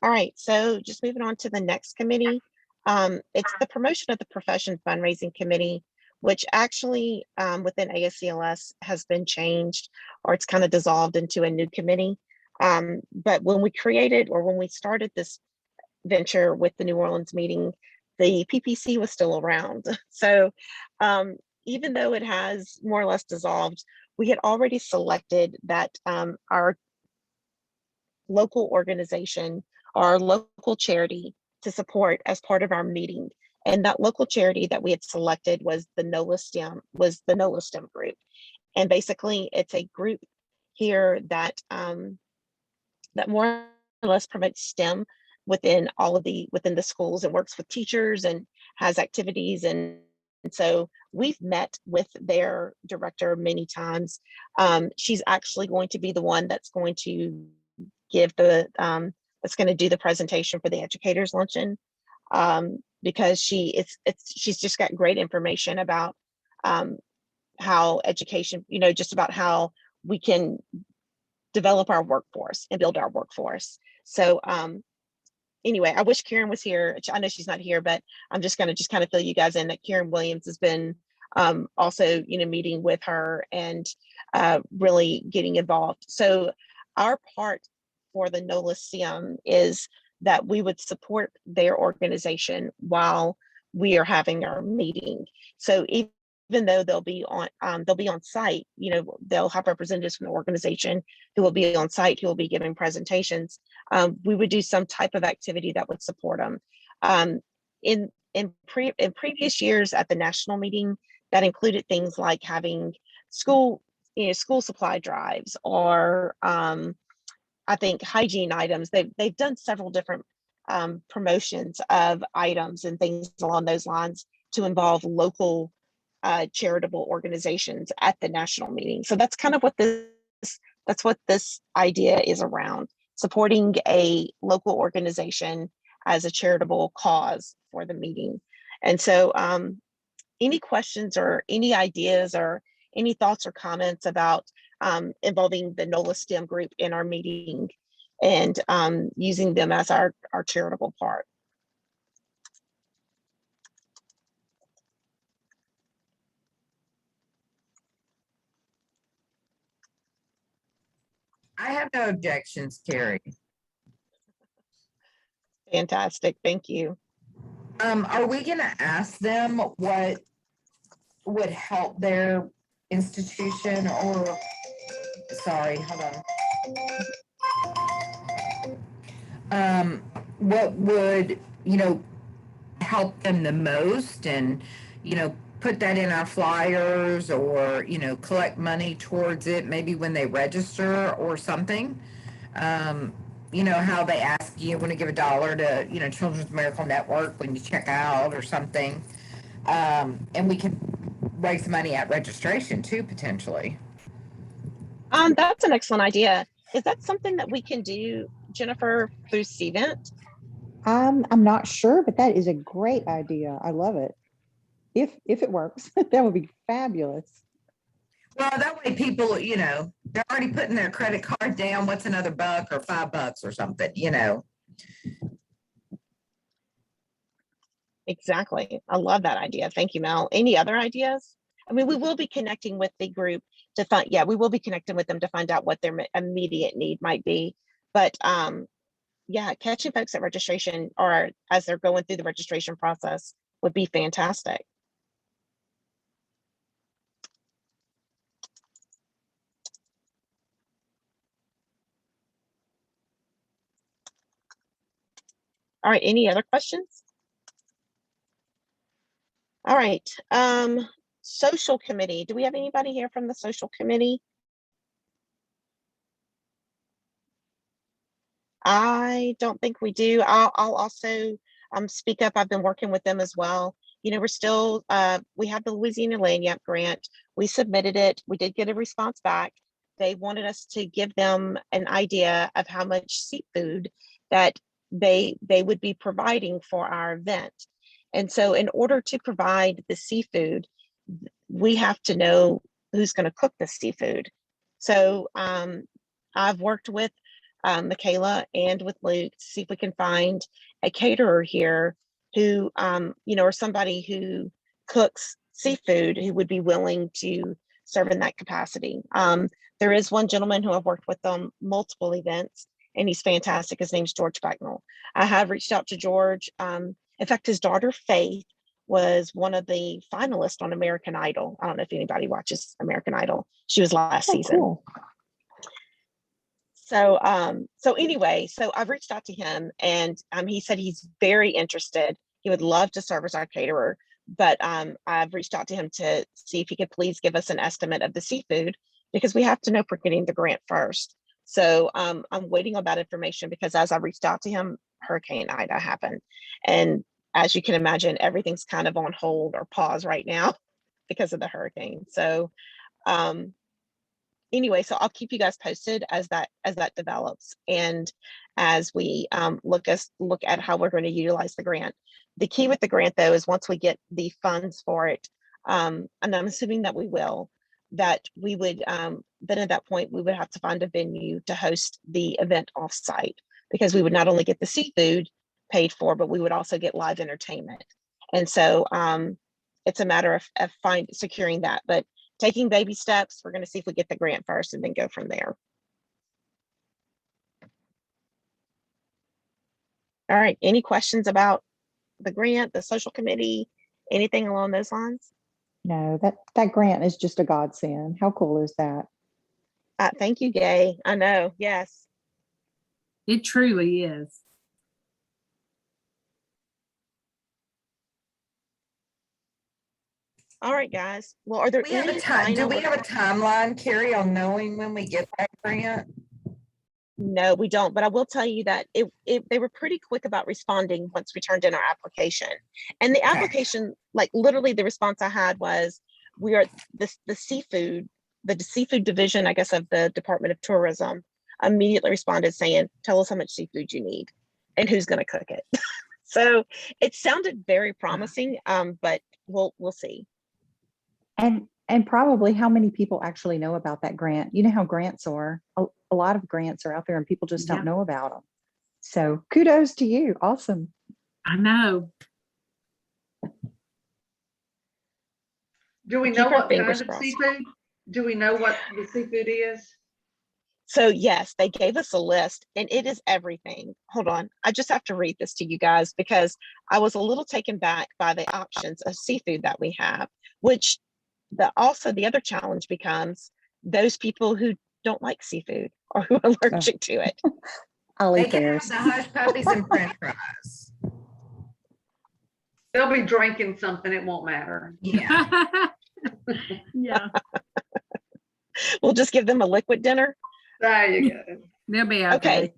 [SPEAKER 1] All right, so just moving on to the next committee. It's the promotion of the profession fundraising committee, which actually within ASCLS has been changed, or it's kind of dissolved into a new committee. But when we created, or when we started this venture with the New Orleans meeting, the PPC was still around. So even though it has more or less dissolved, we had already selected that our local organization, our local charity to support as part of our meeting. And that local charity that we had selected was the NOLA STEM group. And basically it's a group here that that more or less promotes STEM within the schools, and works with teachers and has activities. And so we've met with their director many times. She's actually going to be the one that's going to give that's going to do the presentation for the educators luncheon, because she's just got great information about how education, just about how we can develop our workforce and build our workforce. So anyway, I wish Karen was here. I know she's not here, but I'm just going to kind of fill you guys in that Karen Williams has been also, meeting with her and really getting involved. So our part for the NOLA STEM is that we would support their organization while we are having our meeting. So even though they'll be on site, they'll have representatives from the organization who will be on site, who will be giving presentations. We would do some type of activity that would support them. In previous years at the national meeting, that included things like having school supply drives, or I think hygiene items. They've done several different promotions of items and things along those lines to involve local charitable organizations at the national meeting. So that's kind of what this idea is around, supporting a local organization as a charitable cause for the meeting. And so any questions or any ideas or any thoughts or comments about involving the NOLA STEM group in our meeting and using them as our charitable part?
[SPEAKER 2] I have no objections, Carrie.
[SPEAKER 1] Fantastic, thank you.
[SPEAKER 2] Are we gonna ask them what would help their institution, or, sorry, hold on. What would, help them the most, and, put that in our flyers, or, collect money towards it, maybe when they register or something. How they ask you want to give $1 to, Children's Miracle Network when you check out or something. And we could raise money at registration too, potentially.
[SPEAKER 1] That's an excellent idea. Is that something that we can do, Jennifer, through CVent?
[SPEAKER 4] I'm not sure, but that is a great idea. I love it. If it works, that would be fabulous.
[SPEAKER 2] Well, that way people, they're already putting their credit card down. What's another $1 or $5 or something,
[SPEAKER 1] Exactly. I love that idea. Thank you, Mel. Any other ideas? I mean, we will be connecting with the group to find, we will be connecting with them to find out what their immediate need might be. But yeah, catching folks at registration or as they're going through the registration process would be fantastic. All right, any other questions? All right, social committee. Do we have anybody here from the social committee? I don't think we do. I'll also speak up. I've been working with them as well. We're still, we have the Louisiana Lagniappe grant. We submitted it. We did get a response back. They wanted us to give them an idea of how much seafood that they would be providing for our event. And so in order to provide the seafood, we have to know who's going to cook the seafood. So I've worked with Michaela and with Luke to see if we can find a caterer here who, or somebody who cooks seafood who would be willing to serve in that capacity. There is one gentleman who I've worked with on multiple events, and he's fantastic. His name's George Backnell. I have reached out to George. In fact, his daughter Faith was one of the finalists on American Idol. I don't know if anybody watches American Idol. She was last season.
[SPEAKER 4] Cool.
[SPEAKER 1] So anyway, so I've reached out to him, and he said he's very interested. He would love to serve as our caterer, but I've reached out to him to see if he could please give us an estimate of the seafood, because we have to know if we're getting the grant first. So I'm waiting on that information, because as I reached out to him, Hurricane Ida happened. And as you can imagine, everything's kind of on hold or pause right now because of the hurricane. So anyway, so I'll keep you guys posted as that develops, and as we look at how we're going to utilize the grant. The key with the grant, though, is once we get the funds for it, and I'm assuming that we will, that we would then at that point we would have to find a venue to host the event offsite, because we would not only get the seafood paid for, but we would also get live entertainment. And so it's a matter of securing that, but taking baby steps. We're going to see if we get the grant first and then go from there. All right, any questions about the grant, the social committee, anything along those lines?
[SPEAKER 4] No, that grant is just a godsend. How cool is that?
[SPEAKER 1] Thank you, Gay. I know, yes.
[SPEAKER 3] It truly is.
[SPEAKER 1] All right, guys. Well, are there
[SPEAKER 2] We have
[SPEAKER 1] any
[SPEAKER 2] a time. Do
[SPEAKER 1] final?
[SPEAKER 2] we have a timeline, Carrie, on knowing when we get that grant?
[SPEAKER 1] No, we don't. But I will tell you that they were pretty quick about responding once we turned in our application. And the application, like literally the response I had was, we are the seafood division, I guess, of the Department of Tourism immediately responded saying, tell us how much seafood you need and who's going to cook it. So it sounded very promising, but we'll see.
[SPEAKER 4] And probably how many people actually know about that grant. You know how grants are. A lot of grants are out there and people just don't know about them. So kudos to you. Awesome.
[SPEAKER 3] I know.
[SPEAKER 7] Do we
[SPEAKER 1] Keep
[SPEAKER 7] know
[SPEAKER 1] our
[SPEAKER 7] what kind
[SPEAKER 1] fingers
[SPEAKER 7] of
[SPEAKER 1] crossed.
[SPEAKER 7] seafood? Do we know what the seafood is?
[SPEAKER 1] So yes, they gave us a list, and it is everything. Hold on, I just have to read this to you guys, because I was a little taken back by the options of seafood that we have, which the other challenge becomes those people who don't like seafood or who are allergic to it.
[SPEAKER 4] I'll
[SPEAKER 2] They
[SPEAKER 4] eat
[SPEAKER 2] can
[SPEAKER 4] theirs.
[SPEAKER 2] have the hush puppies and french fries.
[SPEAKER 7] They'll be drinking something, it won't matter.
[SPEAKER 2] Yeah.
[SPEAKER 3] Yeah,
[SPEAKER 1] We'll just give them a liquid dinner.
[SPEAKER 7] There you go.
[SPEAKER 3] they'll be okay.
[SPEAKER 1] Okay.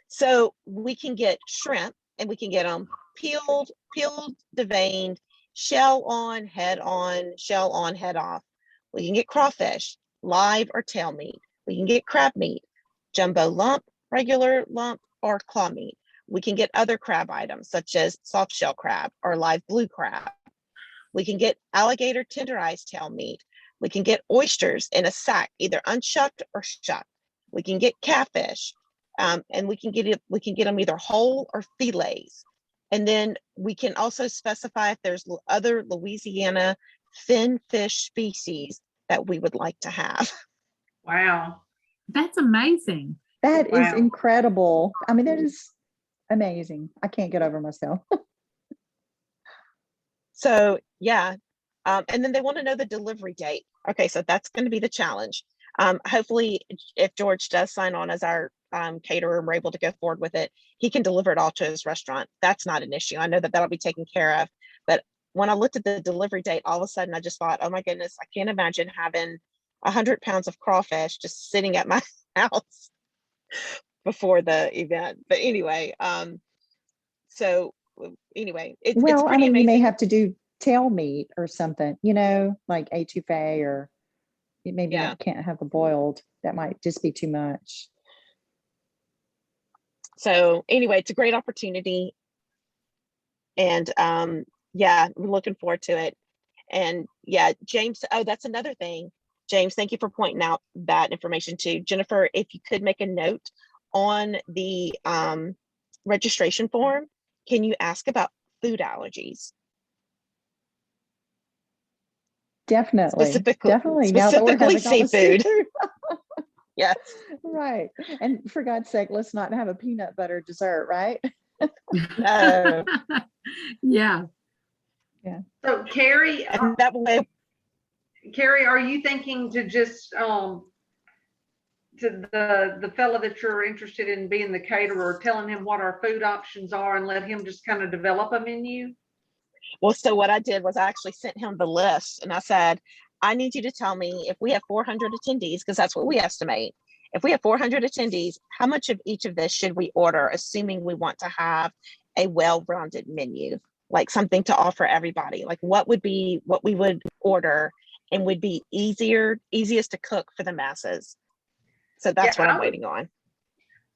[SPEAKER 1] So we can get shrimp, and we can get them peeled, deveined, shell on, head off. We can get crawfish, live or tail meat. We can get crab meat, jumbo lump, regular lump, or claw meat. We can get other crab items such as soft shell crab or live blue crab. We can get alligator tenderized tail meat. We can get oysters in a sack, either unshucked or shucked. We can get catfish, and we can get them either whole or fillets. And then we can also specify if there's other Louisiana fin fish species that we would like to have.
[SPEAKER 7] Wow.
[SPEAKER 3] That's amazing.
[SPEAKER 4] That is
[SPEAKER 7] Wow.
[SPEAKER 4] incredible. I mean, that is amazing. I can't get over myself.
[SPEAKER 1] So yeah, and then they want to know the delivery date. Okay, so that's going to be the challenge. Hopefully, if George does sign on as our caterer and we're able to go forward with it, he can deliver it all to his restaurant. That's not an issue. I know that that'll be taken care of. But when I looked at the delivery date, all of a sudden I just thought, oh my goodness, I can't imagine having 100 pounds of crawfish just sitting at my house before the event. But anyway, so anyway, it's
[SPEAKER 4] Well, I
[SPEAKER 1] pretty
[SPEAKER 4] mean, you may
[SPEAKER 1] amazing.
[SPEAKER 4] have to do tail meat or something, like etouffee, or maybe
[SPEAKER 1] Yeah.
[SPEAKER 4] you can't have the boiled. That might just be too much.
[SPEAKER 1] So anyway, it's a great opportunity. And yeah, we're looking forward to it. And yeah, James, oh, that's another thing. James, thank you for pointing out that information too. Jennifer, if you could make a note on the registration form, can you ask about food allergies?
[SPEAKER 4] Definitely,
[SPEAKER 1] Specifically,
[SPEAKER 4] definitely. Now that we're
[SPEAKER 1] specifically
[SPEAKER 4] having all the
[SPEAKER 1] seafood.
[SPEAKER 4] seafood.
[SPEAKER 1] Yes.
[SPEAKER 4] Right. And for God's sake, let's not have a peanut butter dessert, right?
[SPEAKER 1] No.
[SPEAKER 3] Yeah.
[SPEAKER 7] So Carrie,
[SPEAKER 1] And that way,
[SPEAKER 7] Carrie, are you thinking to just, to the fella that you're interested in being the caterer, telling him what our food options are and let him just kind of develop a menu?
[SPEAKER 1] well, so what I did was I actually sent him the list and I said, I need you to tell me if we have 400 attendees, because that's what we estimate. If we have 400 attendees, how much of each of this should we order, assuming we want to have a well-rounded menu, like something to offer everybody? Like what would be what we would order and would be easiest to cook for the masses? So that's
[SPEAKER 7] Yeah,
[SPEAKER 1] what I'm waiting on.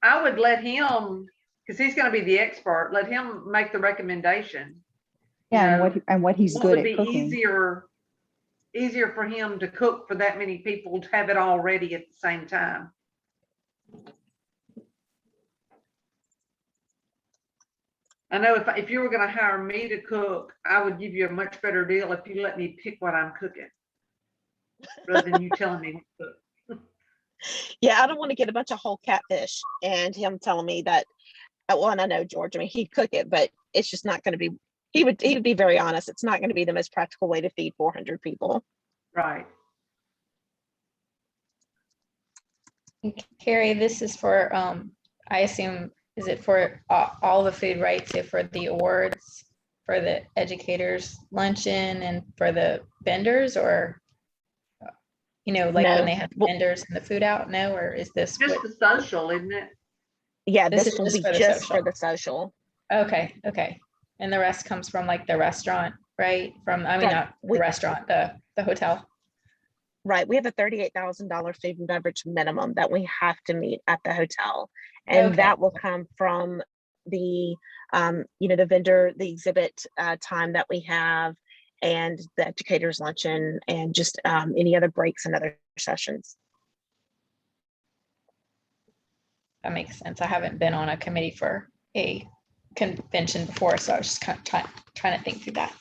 [SPEAKER 7] I would let him, because he's going to be the expert, let him make the recommendation. You
[SPEAKER 4] Yeah,
[SPEAKER 7] know,
[SPEAKER 4] and what he's
[SPEAKER 7] what
[SPEAKER 4] good
[SPEAKER 7] would
[SPEAKER 4] at
[SPEAKER 7] be
[SPEAKER 4] cooking.
[SPEAKER 7] easier for him to cook for that many people, to have it all ready at the same time. I know if you were going to hire me to cook, I would give you a much better deal if you let me pick what I'm cooking, rather than you telling me what to cook.
[SPEAKER 1] Yeah, I don't want to get a bunch of whole catfish and him telling me that, well, and I know George, I mean, he'd cook it, but it's just not going to be, he would be very honest. It's not going to be the most practical way to feed 400 people.
[SPEAKER 7] Right.
[SPEAKER 5] Carrie, this is for, I assume, is it for all the food, right? So for the awards, for the educators luncheon and for the vendors, or, you know, like when
[SPEAKER 1] No.
[SPEAKER 5] they have
[SPEAKER 1] Well,
[SPEAKER 5] vendors and the food out? No, or is this
[SPEAKER 7] Just
[SPEAKER 5] what?
[SPEAKER 7] the social, isn't it?
[SPEAKER 1] yeah,
[SPEAKER 5] This
[SPEAKER 1] this
[SPEAKER 5] is
[SPEAKER 1] will
[SPEAKER 5] just
[SPEAKER 1] be
[SPEAKER 5] for the
[SPEAKER 1] just for
[SPEAKER 5] social.
[SPEAKER 1] the social.
[SPEAKER 5] Okay, okay. And the rest comes from like the restaurant, right? From, I mean,
[SPEAKER 1] Right.
[SPEAKER 5] not the restaurant, the hotel.
[SPEAKER 1] Right. We have a $38,000 food and beverage minimum that we have to meet at the hotel. And
[SPEAKER 5] Okay.
[SPEAKER 1] that will come from the, the vendor, the exhibit time that we have, and the educators luncheon, and just any other breaks and other sessions.
[SPEAKER 5] That makes sense. I haven't been on a committee for a convention before, so I was just kind of trying to think through that.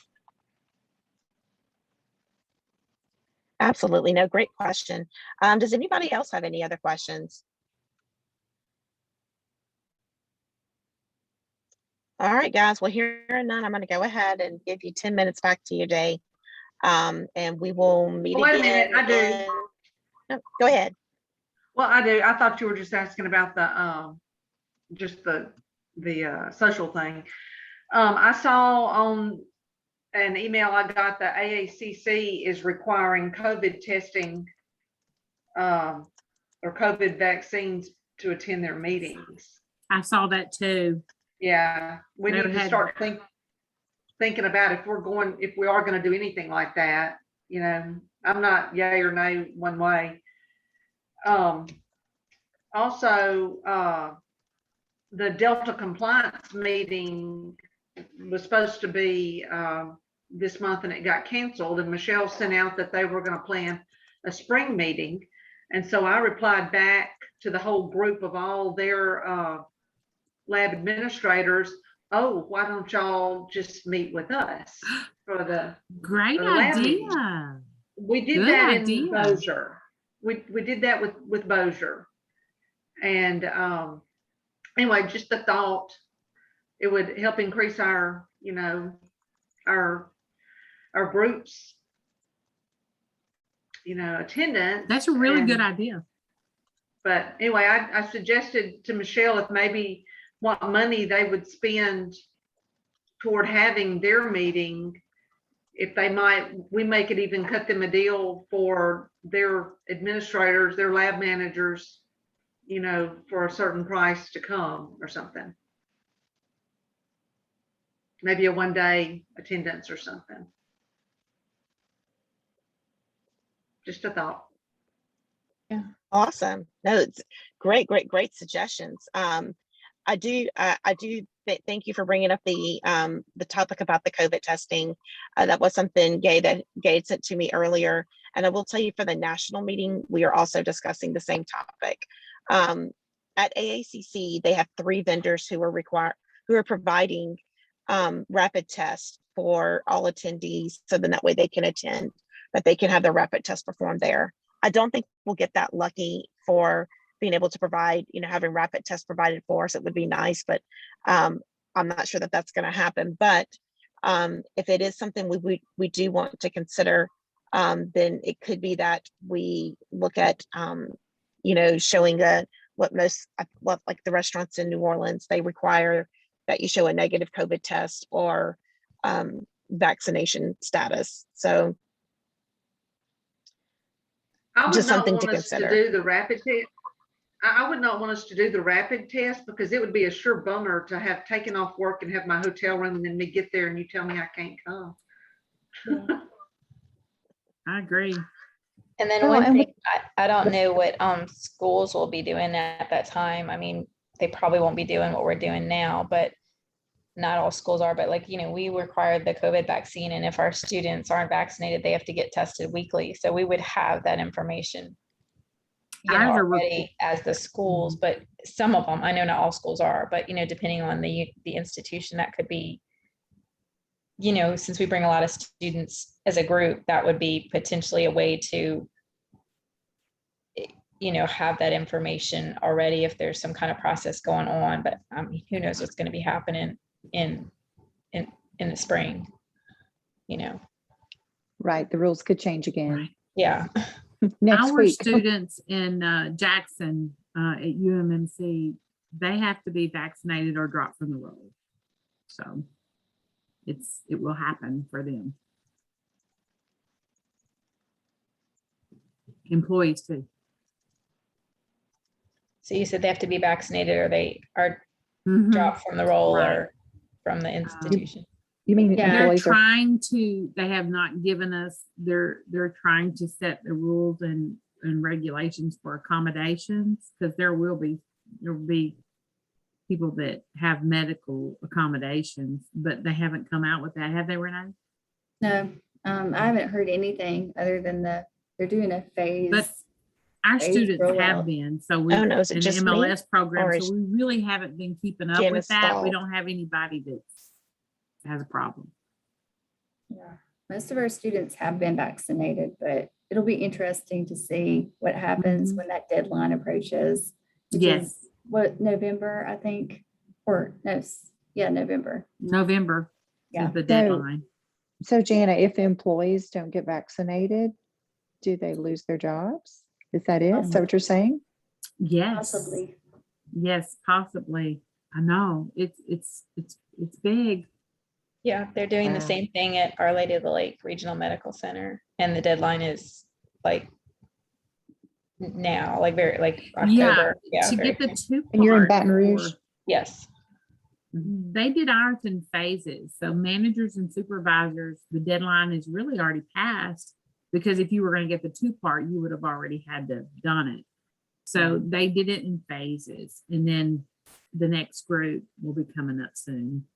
[SPEAKER 1] Absolutely. No, great question. Does anybody else have any other questions? All right, guys. Well, hearing none, I'm going to go ahead and give you 10 minutes back to your day. And we will meet
[SPEAKER 7] Wait a
[SPEAKER 1] again.
[SPEAKER 7] minute, I do.
[SPEAKER 1] No, go ahead.
[SPEAKER 7] Well, I do. I thought you were just asking about the just the social thing. I saw on an email I got that AACC is requiring COVID testing or COVID vaccines to attend their meetings.
[SPEAKER 3] I saw that too.
[SPEAKER 7] Yeah, we
[SPEAKER 3] Never
[SPEAKER 7] need to
[SPEAKER 3] had-
[SPEAKER 7] start thinking about if we are going to do anything like that. You know, I'm not yay or nay one way. Also, the Delta compliance meeting was supposed to be this month and it got canceled, and Michelle sent out that they were going to plan a spring meeting. And so I replied back to the whole group of all their lab administrators, oh, why don't y'all just meet with us for the
[SPEAKER 3] Great
[SPEAKER 7] lab meeting?
[SPEAKER 3] idea.
[SPEAKER 7] We did
[SPEAKER 3] Good
[SPEAKER 7] that
[SPEAKER 3] idea.
[SPEAKER 7] in Bossier. We did that with Bossier. And anyway, just the thought, it would help increase our, our groups, attendance.
[SPEAKER 3] That's a really good idea.
[SPEAKER 7] But anyway, I suggested to Michelle if maybe what money they would spend toward having their meeting, if we make it even cut them a deal for their administrators, their lab managers, for a certain price to come or something. Maybe a one-day attendance or something. Just a thought.
[SPEAKER 5] Yeah.
[SPEAKER 1] Awesome. No, it's great suggestions. I do thank you for bringing up the topic about the COVID testing. That was something Gade sent to me earlier. And I will tell you, for the national meeting, we are also discussing the same topic. at AACC, they have 3 vendors who are providing rapid tests for all attendees. So then that way they can attend, but they can have their rapid test performed there. I don't think we'll get that lucky for being able to provide, having rapid tests provided for us. It would be nice, but I'm not sure that that's going to happen. But if it is something we do want to consider, then it could be that we look at, showing what like the restaurants in New Orleans, they require that you show a negative COVID test or vaccination status. So
[SPEAKER 7] I would
[SPEAKER 1] just
[SPEAKER 7] not
[SPEAKER 1] something to
[SPEAKER 7] want us to
[SPEAKER 1] consider.
[SPEAKER 7] do the rapid test. I would not want us to do the rapid test because it would be a sure bummer to have taken off work and have my hotel room and then me get there and you tell me I can't come.
[SPEAKER 3] I agree.
[SPEAKER 5] And then
[SPEAKER 4] Well,
[SPEAKER 5] one
[SPEAKER 4] and
[SPEAKER 5] thing, I don't know what schools will be doing at that time. I mean, they probably won't be doing what we're doing now, but not all schools are. But like, we require the COVID vaccine, and if our students aren't vaccinated, they have to get tested weekly. So we would have that information,
[SPEAKER 3] Ours are
[SPEAKER 5] already as the schools, but some of them, I know not all schools are, but depending on the institution, that could be, since we bring a lot of students as a group, that would be potentially a way to, have that information already if there's some kind of process going on. But I mean, who knows what's going to be happening in the spring,
[SPEAKER 4] Right, the rules could change again
[SPEAKER 5] Yeah.
[SPEAKER 4] next
[SPEAKER 3] Our
[SPEAKER 4] week.
[SPEAKER 3] students in Jackson at UMMC, they have to be vaccinated or drop from the roll. So it will happen for them. Employees too.
[SPEAKER 5] So you said they have to be vaccinated or they are
[SPEAKER 3] Mhm.
[SPEAKER 5] dropped from the roll
[SPEAKER 3] Right.
[SPEAKER 5] or from the institution.
[SPEAKER 4] You mean
[SPEAKER 8] Yeah.
[SPEAKER 3] They're
[SPEAKER 4] employees are,
[SPEAKER 3] trying to, they have not given us, they're trying to set the rules and regulations for accommodations, because there will be people that have medical accommodations, but they haven't come out with that, have they, Renee?
[SPEAKER 8] No, I haven't heard anything other than they're doing a phase.
[SPEAKER 3] But our
[SPEAKER 8] phase
[SPEAKER 3] students have
[SPEAKER 8] rollout.
[SPEAKER 3] been, so we,
[SPEAKER 1] Oh,
[SPEAKER 3] in
[SPEAKER 1] no, is it
[SPEAKER 3] the
[SPEAKER 1] just me?
[SPEAKER 3] MLS program,
[SPEAKER 1] Or
[SPEAKER 3] so
[SPEAKER 1] is
[SPEAKER 3] we really haven't been keeping up with
[SPEAKER 1] Janice
[SPEAKER 3] that. We
[SPEAKER 1] Stahl?
[SPEAKER 3] don't have anybody that has a problem.
[SPEAKER 8] Yeah, most of our students have been vaccinated, but it'll be interesting to see what happens
[SPEAKER 3] Mhm.
[SPEAKER 8] when that deadline approaches. Which
[SPEAKER 3] Yes.
[SPEAKER 8] is what, November, I think, or no, November.
[SPEAKER 3] November
[SPEAKER 8] Yeah.
[SPEAKER 3] is the
[SPEAKER 4] So-
[SPEAKER 3] deadline.
[SPEAKER 4] so Jana, if the employees don't get vaccinated, do they lose their jobs? Is that it? Is that what you're saying?
[SPEAKER 3] Yes.
[SPEAKER 8] Possibly.
[SPEAKER 3] Yes, possibly. I know it's big.
[SPEAKER 5] Yeah, they're doing the
[SPEAKER 4] Wow.
[SPEAKER 5] same thing at Our Lady of the Lake Regional Medical Center. And the deadline is like now, like October. Yeah,
[SPEAKER 3] To
[SPEAKER 5] very
[SPEAKER 3] get the
[SPEAKER 5] soon.
[SPEAKER 3] two
[SPEAKER 4] And you're in
[SPEAKER 3] part
[SPEAKER 4] Baton Rouge?
[SPEAKER 3] for-
[SPEAKER 5] Yes.
[SPEAKER 3] They did ours in phases. So managers and supervisors, the deadline is really already passed, because if you were going to get the 2-part, you would have already had to have done it. So they did it in phases, and then the next group will be coming up soon.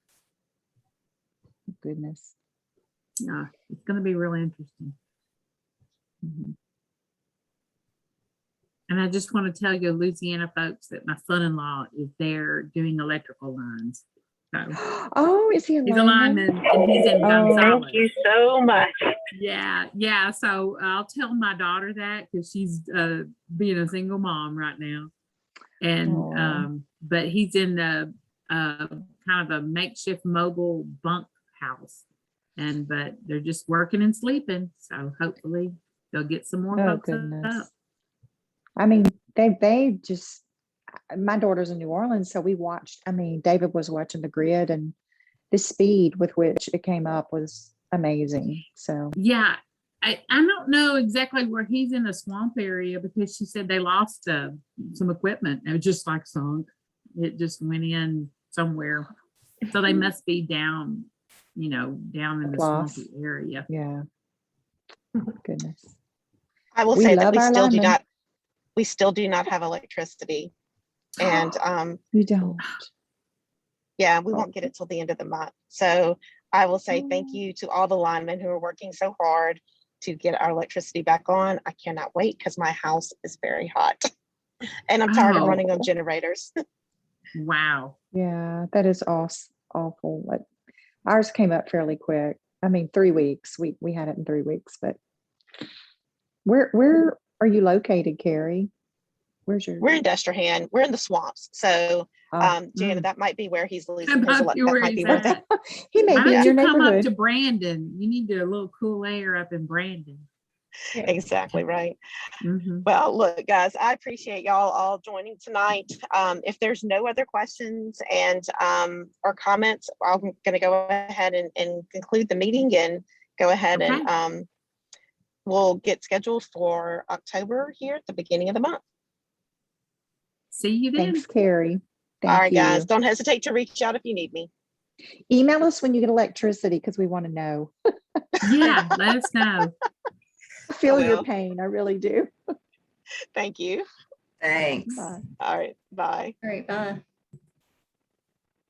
[SPEAKER 4] Goodness.
[SPEAKER 3] Yeah, it's going to be really interesting.
[SPEAKER 4] Mhm.
[SPEAKER 3] And I just want to tell you, Louisiana folks, that my son-in-law is there doing electrical lines. So
[SPEAKER 4] Oh, is he a
[SPEAKER 3] he's a lineman and he's in
[SPEAKER 4] Oh,
[SPEAKER 3] Gonzales.
[SPEAKER 9] Thank you so much.
[SPEAKER 3] Yeah. So I'll tell my daughter that, because she's being a single mom right now. And
[SPEAKER 4] Aw.
[SPEAKER 3] but he's in the kind of a makeshift mobile bunk house. But they're just working and sleeping. So hopefully they'll get some more
[SPEAKER 4] Oh,
[SPEAKER 3] folks
[SPEAKER 4] goodness.
[SPEAKER 3] up.
[SPEAKER 4] I mean, they just, my daughter's in New Orleans, so we watched, I mean, David was watching the grid, and the speed with which it came up was amazing. So,
[SPEAKER 3] Yeah, I don't know exactly where he's in the swamp area, because she said they lost some equipment. It was just like sunk. It just went in somewhere. So they must be down in the
[SPEAKER 4] Lost.
[SPEAKER 3] swampy area.
[SPEAKER 4] yeah. Goodness.
[SPEAKER 1] I will
[SPEAKER 4] We
[SPEAKER 1] say that
[SPEAKER 4] love our linemen.
[SPEAKER 1] we still do not have electricity. And
[SPEAKER 4] You don't.
[SPEAKER 1] yeah, we
[SPEAKER 4] Oh.
[SPEAKER 1] won't get it till the end of the month. So I will say thank
[SPEAKER 4] Oh.
[SPEAKER 1] you to all the linemen who are working so hard to get our electricity back on. I cannot wait, because my house is very hot. And I'm tired of
[SPEAKER 3] Oh.
[SPEAKER 1] running on generators.
[SPEAKER 3] Wow.
[SPEAKER 4] Yeah, that is awful. But ours came up fairly quick. I mean, 3 weeks. We had it in 3 weeks, but where are you located, Carrie? Where's your?
[SPEAKER 1] We're in Destrehan. We're in the swamps. So,
[SPEAKER 4] Oh,
[SPEAKER 1] Janet,
[SPEAKER 3] Mm.
[SPEAKER 1] that might be where he's losing
[SPEAKER 3] That
[SPEAKER 1] his
[SPEAKER 3] might
[SPEAKER 1] elect.
[SPEAKER 3] be
[SPEAKER 1] That
[SPEAKER 3] where
[SPEAKER 1] might be
[SPEAKER 3] he's
[SPEAKER 1] where
[SPEAKER 3] at.
[SPEAKER 4] he may
[SPEAKER 3] Why
[SPEAKER 4] be in
[SPEAKER 3] don't
[SPEAKER 4] your
[SPEAKER 3] you come up
[SPEAKER 4] neighborhood.
[SPEAKER 3] to Brandon? You need a little cool air up in Brandon.
[SPEAKER 1] Exactly right.
[SPEAKER 3] Mhm.
[SPEAKER 1] Well, look, guys, I appreciate y'all all joining tonight. If there's no other questions and or comments, I'm going to go ahead and conclude the meeting and go ahead
[SPEAKER 3] Okay.
[SPEAKER 1] and we'll get scheduled for October here at the beginning of the month.
[SPEAKER 3] See you then.
[SPEAKER 4] Thanks, Carrie.
[SPEAKER 1] All right,
[SPEAKER 4] Thank
[SPEAKER 1] guys,
[SPEAKER 4] you.
[SPEAKER 1] don't hesitate to reach out if you need me.
[SPEAKER 4] Email us when you get electricity because we want to know.
[SPEAKER 3] Yeah, let us know.
[SPEAKER 4] I feel your
[SPEAKER 1] will.
[SPEAKER 4] pain. I really do.
[SPEAKER 1] Thank you.
[SPEAKER 2] Thanks.
[SPEAKER 4] Bye.
[SPEAKER 1] All right, bye.
[SPEAKER 8] All right, bye.